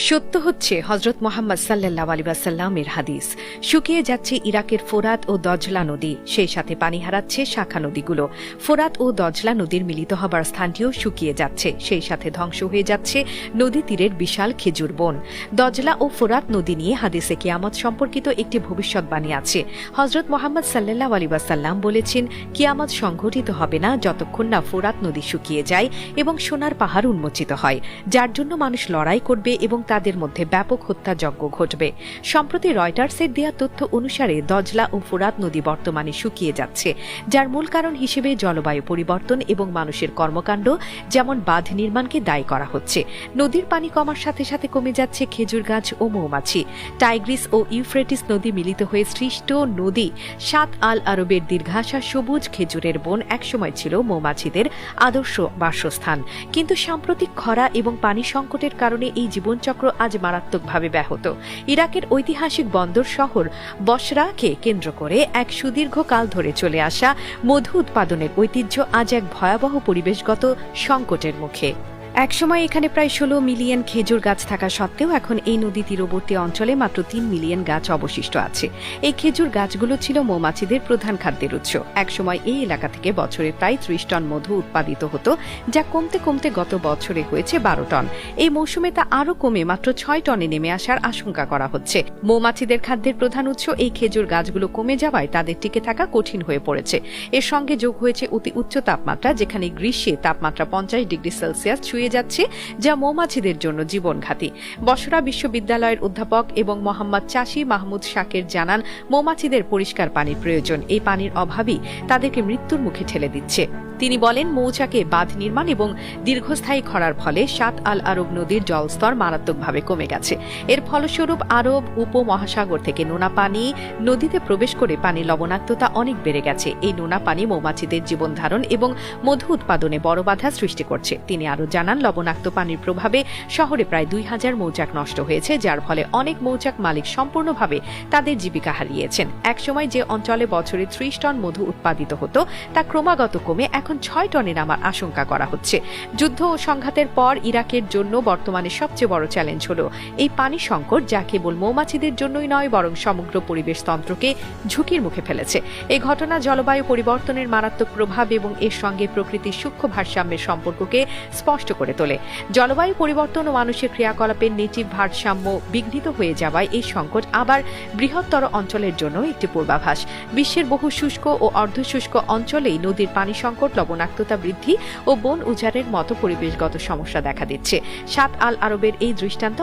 সত্য হচ্ছে হযরত মুহাম্মদ সাল্লাল্লাহু আলাইহি ওয়াসাল্লামের হাদিস। শুকিয়ে যাচ্ছে ইরাকের ফোরাত ও দজলা নদী, সেই সাথে পানি হারাচ্ছে শাখা নদীগুলো। ফোরাত ও দজলা নদীর মিলিত হবার স্থানটিও শুকিয়ে যাচ্ছে, সেই সাথে ধ্বংস হয়ে যাচ্ছে নদী তীরের বিশাল খেজুর বন। দজলা ও ফোরাত নদী নিয়ে হাদিসে কিয়ামত সম্পর্কিত একটি ভবিষ্যৎবাণী আছে। হযরত মুহাম্মদ সাল্লাল্লাহু আলাইহি ওয়াসাল্লাম বলেছেন, কিয়ামত সংঘটিত হবে না যতক্ষণ না ফোরাত নদী শুকিয়ে যায় এবং সোনার পাহাড় উন্মোচিত হয়, যার জন্য মানুষ লড়াই করবে এবং তাদের মধ্যে ব্যাপক হত্যাযজ্ঞ ঘটবে। সম্প্রতি রয়টার্সের দেয়া তথ্য অনুসারে দজলা ও ফোরাত নদী বর্তমানে শুকিয়ে যাচ্ছে, যার মূল কারণ হিসেবে জলবায়ু পরিবর্তন এবং মানুষের কর্মকাণ্ড, যেমন বাঁধ নির্মাণকে দায়ী করা হচ্ছে। নদীর পানি কমার সাথে সাথে কমে যাচ্ছে খেজুর গাছ ও মৌমাছি। টাইগ্রিস ও ইউফ্রেটিস নদী মিলিত হয়ে সৃষ্ট নদী সাত আল আরবের দীর্ঘাসা সবুজ খেজুরের বন একসময় ছিল মৌমাছিদের আদর্শ বাসস্থান, কিন্তু সাম্প্রতিক খরা এবং পানি সংকটের কারণে এই জীবনচক্র আজ মারাত্মকভাবে ব্যাহত। ইরাকের ঐতিহাসিক বন্দর শহর বসরাকে কেন্দ্র করে এক সুদীর্ঘকাল ধরে চলে আসা মধু উৎপাদনের ঐতিহ্য আজ এক ভয়াবহ পরিবেশগত সংকটের মুখে। একসময় এখানে প্রায় 16 মিলিয়ন খেজুর গাছ থাকা সত্ত্বেও এখন এই নদী তীরবর্তী অঞ্চলে মাত্র 3 মিলিয়ন গাছ অবশিষ্ট আছে। এই খেজুর গাছগুলো ছিল মৌমাছিদের প্রধান খাদ্যের উৎস। একসময় এই এলাকা থেকে বছরে প্রায় 30 টন মধু উৎপাদিত হতো, যা কমতে কমতে গত বছরে হয়েছে 12 টন। এই মৌসুমে তা আরও কমে মাত্র 6 টনে নেমে আসার আশঙ্কা করা হচ্ছে। মৌমাছিদের খাদ্যের প্রধান উৎস এই খেজুর গাছগুলো কমে যাওয়ায় তাদের টিকে থাকা কঠিন হয়ে পড়েছে। এর সঙ্গে যোগ হয়েছে অতি উচ্চ তাপমাত্রা, যেখানে গ্রীষ্মে তাপমাত্রা 50 ডিগ্রি সেলসিয়াস ছুঁয়ে যাচ্ছে, যা মৌমাছিদের জন্য জীবনঘাতী। বসরা বিশ্ববিদ্যালয়ের অধ্যাপক এবং মোহাম্মদ চাষি মাহমুদ শাকের জানান, মৌমাছিদের পরিষ্কার পানির প্রয়োজন। এই পানির অভাবই তাদেরকে মৃত্যুর মুখে ঠেলে দিচ্ছে। তিনি বলেন, মৌচাকে বাঁধ নির্মাণ এবং দীর্ঘস্থায়ী খরার ফলে সাত আল আরব নদীর জলস্তর মারাত্মকভাবে কমে গেছে। এর ফলস্বরূপ আরব উপমহাসাগর থেকে নোনা পানি নদীতে প্রবেশ করে পানির লবণাক্ততা অনেক বেড়ে গেছে। এই নোনা পানি মৌমাছিদের জীবন ধারণ এবং মধু উৎপাদনে বড় বাধা সৃষ্টি করছে। তিনি আরও জানান, লবণাক্ত পানির প্রভাবে শহরে প্রায় 2000 মৌচাক নষ্ট হয়েছে, যার ফলে অনেক মৌচাক মালিক সম্পূর্ণভাবে তাদের জীবিকা হারিয়েছেন। একসময় যে অঞ্চলে বছরে 30 টন মধু উৎপাদিত হতো, তা ক্রমাগত কমে এখন 6 টনে নামার আশঙ্কা করা হচ্ছে। যুদ্ধ ও সংঘাতের পর ইরাকের জন্য বর্তমানে সবচেয়ে বড় চ্যালেঞ্জ হল এই পানি সংকট, যা কেবল মৌমাছিদের জন্যই নয়, বরং সমগ্র পরিবেশতন্ত্রকে ঝুঁকির মুখে ফেলেছে। এই ঘটনা জলবায়ু পরিবর্তনের মারাত্মক প্রভাব এবং এর সঙ্গে প্রকৃতির সূক্ষ্ম ভারসাম্যের সম্পর্ককে স্পষ্ট করে তোলে। জলবায়ু পরিবর্তন ও মানুষের ক্রিয়াকলাপের নেটিভ ভারসাম্য বিঘ্নিত হয়ে যাওয়ায় এই সংকট আবার বৃহত্তর অঞ্চলের জন্য একটি পূর্বাভাস। বিশ্বের বহু শুষ্ক ও অর্ধশুষ্ক অঞ্চলেই নদীর পানি সংকট, লবণাক্ততা বৃদ্ধি ও বন উজাড়ের মতো পরিবেশগত সমস্যা দেখা দিচ্ছে। সাত আল আরবের এই দৃষ্টান্ত